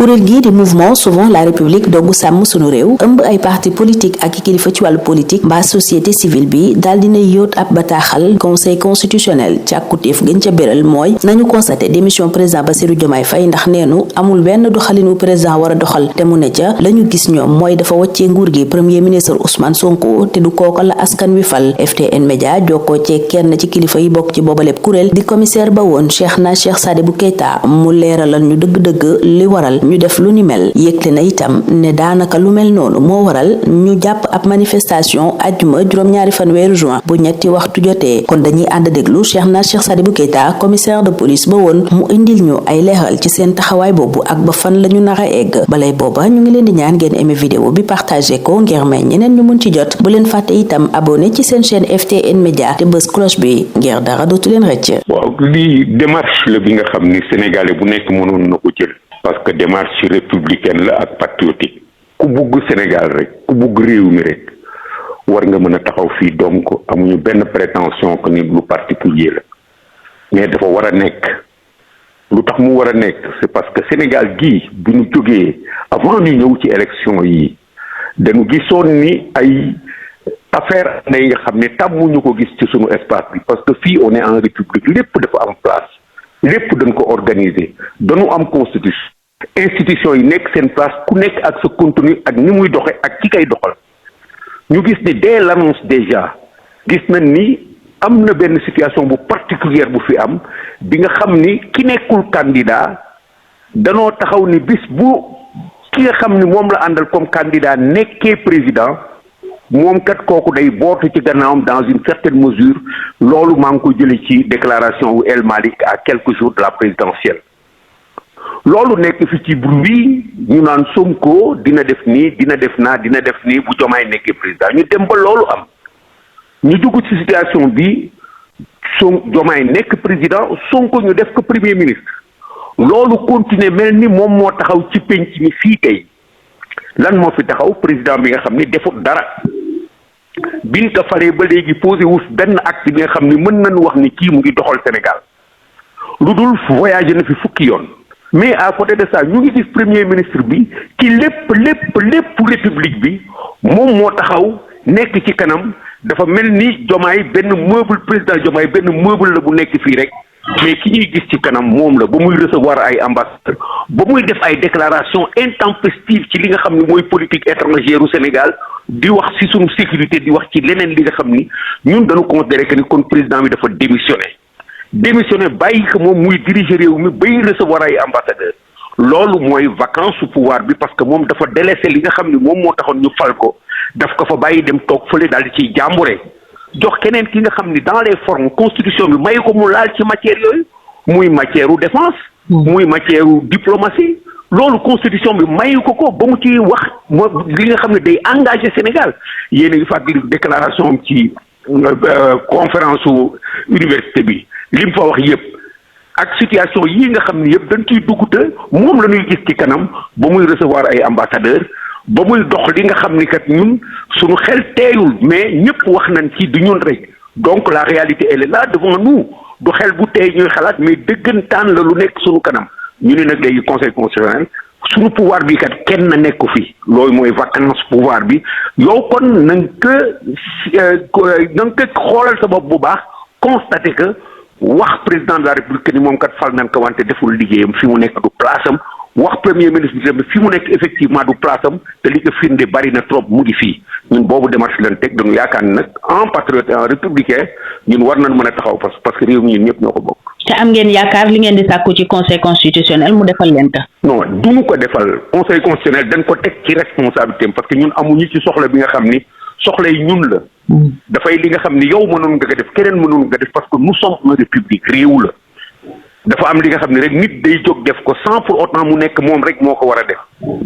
kuréel gii di mouvement Sauvons la République doggu sàmm sunu réew ëmb ay parti politique ak kilifa ci wàllu politique mbaa société civile bi daal dina yóot ab bataaxal conseil constitutionnel càkkutéef gën ca béral mooy nañu constaté démission président Bassirou Diomaye Faye ndax neenu amul benn doxalinu président war a doxal te mu ne ca lañu gis ñoom mooy dafa wàccee nguur gi premier ministre Ousmane Sonko te du kooka la askan wi fal. FTN Média jokkoo ci kenn ci kilifa yi bokk ci boobaleb kuréel di commissaire ba woon Cheikh Sadibou Keita mu leeralal ñu dëgg-dëgg li waral ñu def lu ni mel yëgle na itam ne daanaka lu mel noonu moo waral ñu jàpp ab manifestation ajjuma juróom-ñaari fan weeru juin bu ñetti waxtu jotee kon dañuy ànd déglu Cheikh Sadibou Keita commissaire de police ba woon mu indil ñu ay leeral ci seen taxawaay boobu ak ba fan la ñu nar a egg balay booba ñu ngi leen di ñaan ngeen aimé vidéo bi partagé ko ngir may ñeneen ñu mun ci jot bu leen fàtte itam abonné ci seen chaîne FTN Média te bës cloche bi ngir dara dootu leen rëcc. waaw lii démarche la bi nga xam ni sénégalais bu nekk mënoon na ko jël parce que démarche républicaine la ak patriotique ku bugg Sénégal rek ku bugg réew mi rek war nga mën a taxaw fii donc amuñu benn prétention que ni lu particulier la mais dafa war a nekk lu tax mu war a nekk c'est parce que Sénégal gii bu ñu jógee avant ñu ñëw ci élection yi dañu gisoon ni ay affaire na yi nga xam ne tàmmuñu ko gis ci sunu espace bi parce que fii on est en république lépp dafa am place lépp dañ ko organiser dañu am institution yi nekk seen place ku nekk ak sa contenu ak ni muy doxe ak ki kay doxal ñu gis ne dès l'annonce déjà gis nañ ni am na benn situation bu particulière bu fi am bi nga xam ni ki nekkul candidat danoo taxaw ni bis bu ki nga xam ni moom la àndal comme candidat nekkee président moom kat kooku day bootu ci gannaawam dans une certaine mesure loolu maa ngi ko jële ci déclaration wu El Malick à quelques jours de la présidentielle loolu nekk fi ci bruit ñu naan Sonko dina def nii dina def naa dina def nii bu Diomaye nekkee président ñu dem ba loolu am ñu dugg ci situation bi Diomaye nekk président Sonko ñu def ko premier ministre loolu continuer mel ni moom moo taxaw ci penc mi fii tey lan moo fi taxaw président bi nga xam ni defut dara biñ ko falee ba léegi posé wu benn acte bi nga xam ni mën nañu wax ni kii mu ngi doxal Sénégal lu dul voyagé na fi fukki yoon mais à côté de ça ñu ngi gis premier ministre bi ci lépp république bi moom moo taxaw nekk ci kanam dafa mel ni Diomaye benn meuble président Diomaye benn meuble la bu nekk fii rek mais ki ñuy gis ci kanam moom la ba muy recevoir ay ambassadeurs ba muy def ay déclaration intempestive ci li nga xam ne mooy politique étrangère u Sénégal di wax ci suñu sécurité di wax ci leneen li nga xam ni ñun dañu considérer que ni kon président bi dafa démissionné bàyyi ko moom muy diriger réew mi bay recevoir ay ambassadeurs loolu mooy vacance su pouvoir bi parce que moom dafa délaissé li nga xam ni moom moo taxoon ñu fal ko daf ko fa bàyyi dem toog fële daal di ciy jàmbure jox keneen ki nga xam ni dans les formes constitution bi may ko mu laal ci matière yooyu muy matière u défense muy matière u diplomatie loolu constitution bi mayu ko ba mu ci wax moo li nga xam ne day engagé Sénégal yéen a ngi fàttali déclaration am ci conférence u université bi li mu fa wax yëpp ak situation yii nga xam ne yëpp dañ ciy dugg te moom la ñuy gis ci kanam ba muy recevoir ay ambassadeurs ba muy dox li nga xam ni kat ñun suñu xel teeyul mais ñëpp wax nañ ci du ñun rek donc la réalité elle est là devant nous du xel bu teey ñuy xalaat mais dëggantaan la lu nekk suñu kanam ñu ne nag léegi conseil constitutionnel suñu pouvoir bi kat kenn na nekk fi loolu mooy vacance pouvoir bi yow kon na nga ko xoolal sa bopp bu baax constater que wax président de la république ni moom kat fal nañ ko wante deful liggéeyam fi mu nekk du place am wax premier ministre bi tamit fi mu nekk effectivement du place am te li ko firnde bari na trop mu ngi fii ñun boobu démarche leen teg dañu yaakaar ni nag en patriote en républicain ñun war nañ mën a taxaw parce que réew mi ñun ñëpp ñoo ko bokk. te am ngeen yaakaar li ngeen di sàkku ci conseil constitutionnel mu defal leen ta non du mu ko defal conseil constitutionnel dañ ko teg ci responsabilité parce que ñun amuñu ci soxla bi nga xam ni soxla yi ñun la. dafay li nga xam ni yow mënoon nga ko def keneen mënoon nga def parce que nous sommes une république réew la dafa am li nga xam ne rek nit day jóg def ko sans pour autant mu nekk moom rek moo ko war a def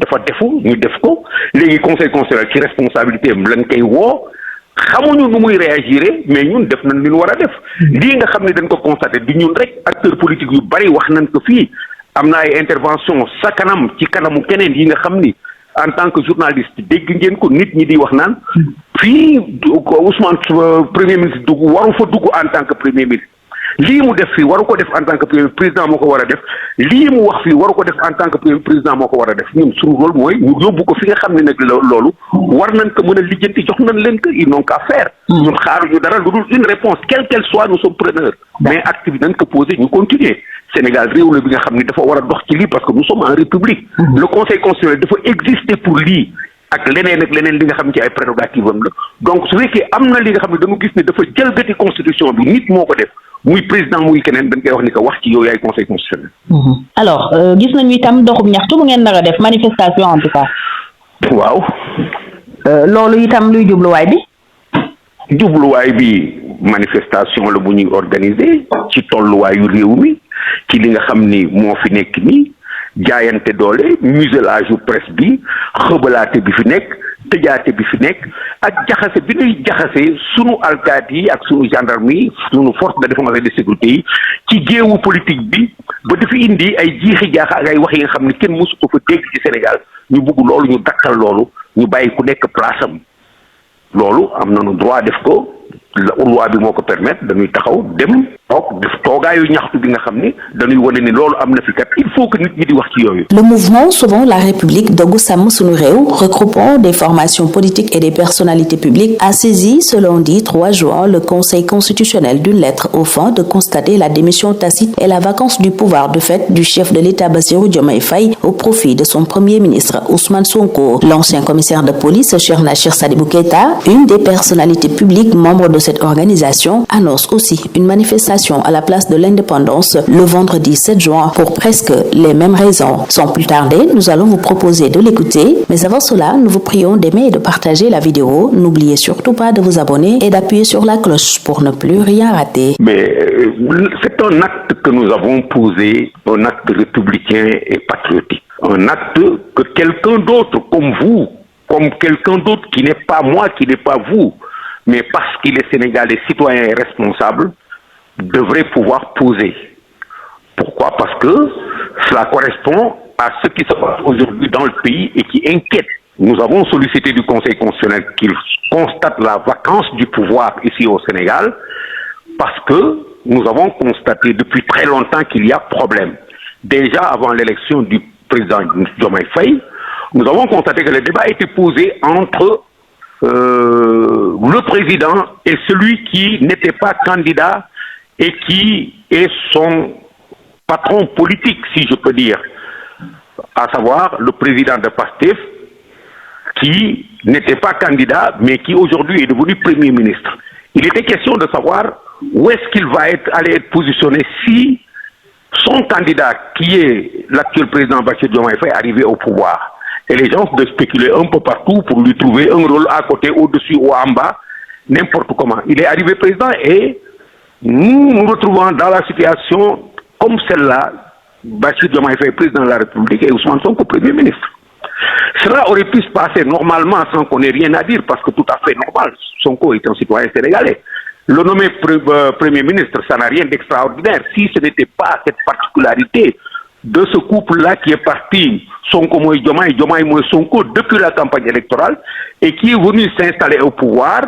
dafa defu ñu def ko léegi conseil constitutionnel ci responsabilité am lañ koy woo xamuñu nu muy réagir mais ñun def nañ li ñu war a def lii nga xam ne dañ ko constaté du ñun rek acteurs politiques yu bari wax nañ ko fii am na ay intervention sa kanam ci kanamu keneen yi nga xam ni en tant que journaliste dégg ngeen ko nit ñi di wax naan fii Ousmane premier ministre dugg waru fa dugg en tant que premier ministre lii mu def fii waru ko def en tant que premier président moo ko war a def lii mu wax fii waru ko def en tant que premier président moo ko war a def ñun suñu rôle mooy ñu yóbbu ko fi nga xam ne nag loolu war nañ ko mën a lijjanti jox nañ leen ko ils n'ont qu'à faire. ñun xaaruñu dara lu dul une réponse quelle qu'elle soit nous sommes preneurs. mais acte bi nañ ko posé ñu continuer. Sénégal réew la bi nga xam ne dafa war a dox ci lii parce que nous sommes en république. Le conseil constitutionnel dafa exister pour lii. ak leneen li nga xam ci ay prérogative am la donc su fekkee am na li nga xam ne dañu gis ne dafa jëlgati constitution bi nit moo ko def muy président muy keneen dañ koy wax ni ko wax ci yow yaay conseil constitutionnel. alors gis nañu itam doxum ñaxtu bu ngeen nar a def manifestation en tout cas. waaw. loolu itam luy jubluwaay bi. jubluwaay bi manifestation la bu ñuy organiser ci tolluwaayu réew mi ci li nga xam ni moo fi nekk nii. jaayante doole muselage yu presse bi xëbalaate bi fi nekk tëjaate bi fi nekk ak jaxase bi ñuy jaxase sunu alkaati yi ak sunu gendarme yi sunu force de défense et de sécurité yi ci géewu politique bi ba dafa indi ay jiixi jaaxa ak ay wax yi nga xam ne kenn mësu ko fa dégg ci Sénégal ñu bugg loolu ñu dakkal loolu ñu bàyyi ku nekk place am loolu am nañu droit def ko loi bi moo ko permettre dañuy taxaw dem toog def toogaayu ñaxtu bi nga xam ni dañuy wane ni loolu am na fi kat il faut que nit ñi di wax ci yooyu. Le mouvement Sauvons la République Doggu Sàmm Sunu Réew, regroupant des formations politiques et des personnalités publiques, a saisi ce lundi 3 juin le Conseil constitutionnel d'une lettre au fin de constater la démission tacite et la vacance du pouvoir de fait du chef de l'État Bassirou Diomaye Faye au profit de son premier ministre Ousmane Sonko. L'ancien commissaire de police Cheikhna Cheikh Sadibou Keita, une des personnalités publiques membres de cette organisation, annonce aussi une manifestation à la place de l'Indépendance le vendredi 7 juin pour presque les mêmes raisons. Sans plus tarder, nous allons vous proposer de l'écouter, mais avant cela, nous vous prions d'aimer et de partager la vidéo. N'oubliez surtout pas de vous abonner et d'appuyer sur la cloche pour ne plus rien rater. Mais c'est un acte que nous avons posé, un acte républicain et patriotique. Un acte que quelqu'un d'autre comme vous, comme quelqu'un d'autre qui n'est pas moi, qui n'est pas vous, mais parce qu'il est sénégalais, citoyen et responsable, devrait pouvoir poser. Pourquoi? Parce que cela correspond à ce qui se passe aujourd'hui dans le pays et qui inquiète. Nous avons sollicité du Conseil constitutionnel qu'il constate la vacance du pouvoir ici au Sénégal parce que nous avons constaté depuis très longtemps qu'il y a problème. Déjà avant l'élection du président Diomaye Faye, nous avons constaté que le débat était posé entre le président et celui qui n'était pas candidat et qui est son patron politique, si je peux dire, à savoir le président de PASTEF, qui n'était pas candidat, mais qui aujourd'hui est devenu Premier ministre. Il était question de savoir où est-ce qu'il va aller être positionné si son candidat, qui est l'actuel président Bassirou Diomaye Faye, arrivait au pouvoir. Et les gens de spéculer un peu partout pour lui trouver un rôle à côté, au-dessus ou en bas, n'importe comment. Il est arrivé président et nous nous retrouvons dans la situation comme celle-là, Bassirou Diomaye Faye, président de la République, et Ousmane Sonko, Premier ministre. Cela aurait pu se passer normalement sans qu'on ait rien à dire, parce que tout à fait normal. Sonko est un citoyen sénégalais. Le nommer Premier ministre, ça n'a rien d'extraordinaire. Si ce n'était pas cette particularité de ce couple-là qui est parti, Sonko Moïse Diomaye, Diomaye Moïse Sonko, depuis la campagne électorale, et qui est venu s'installer au pouvoir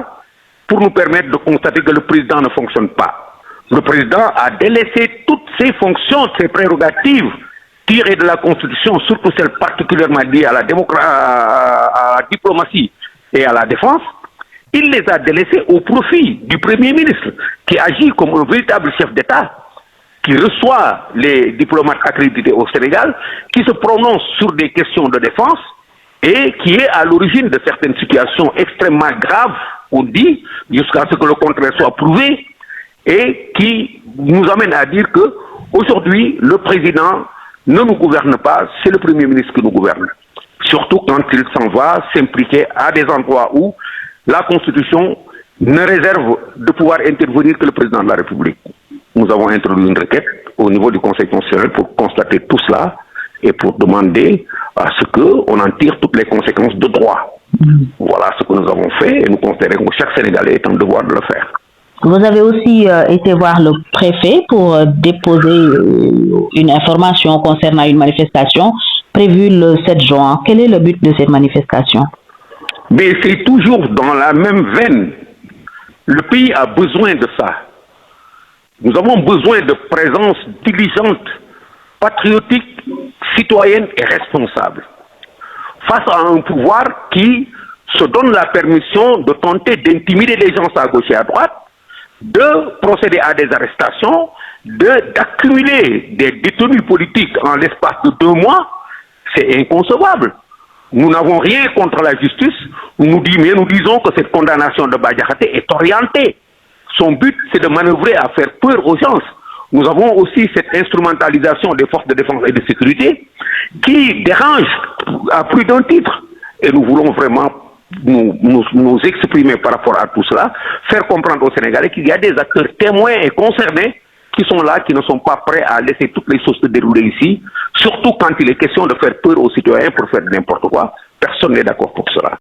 pour nous permettre de constater que le président ne fonctionne pas. Le président a délaissé toutes ses fonctions, ses prérogatives tirées de la Constitution, surtout celles particulièrement liées à la diplomatie et à la défense. Il les a délaissées au profit du Premier ministre, qui agit comme un véritable chef d'État, qui reçoit les diplomates accrédités au Sénégal, qui se prononce sur des questions de défense et qui est à l'origine de certaines situations extrêmement graves, on dit, jusqu'à ce que le contraire soit prouvé, et qui nous amène à dire que aujourd'hui le président ne nous gouverne pas, c'est le Premier ministre qui nous gouverne. Surtout quand il s'en va s'impliquer à des endroits où la Constitution ne réserve de pouvoir intervenir que le président de la République. Nous avons introduit une requête au niveau du Conseil constitutionnel pour constater tout cela et pour demander à ce qu'on en tire toutes les conséquences de droit. Voilà ce que nous avons fait et nous considérons que chaque Sénégalais est en devoir de le faire. Vous avez aussi été voir le préfet pour déposer une information concernant une manifestation prévue le 7 juin. Quel est le but de cette manifestation? Mais c'est toujours dans la même veine. Le pays a besoin de ça. Nous avons besoin de présence diligente, patriotique, citoyenne et responsable. Face à un pouvoir qui se donne la permission de tenter d'intimider les gens à gauche et à droite, de procéder à des arrestations, d'accumuler des détenus politiques en l'espace de 2 mois, c'est inconcevable. Nous n'avons rien contre la justice, mais nous disons que cette condamnation de Bah Diakhaté est orientée. Son but, c'est de manœuvrer à faire peur aux gens. Nous avons aussi cette instrumentalisation des forces de défense et de sécurité qui dérange à plus d'un titre. Et nous voulons vraiment nous exprimer par rapport à tout cela, faire comprendre aux Sénégalais qu'il y a des acteurs témoins et concernés qui sont là, qui ne sont pas prêts à laisser toutes les choses se dérouler ici, surtout quand il est question de faire peur aux citoyens pour faire n'importe quoi. Personne n'est d'accord pour cela.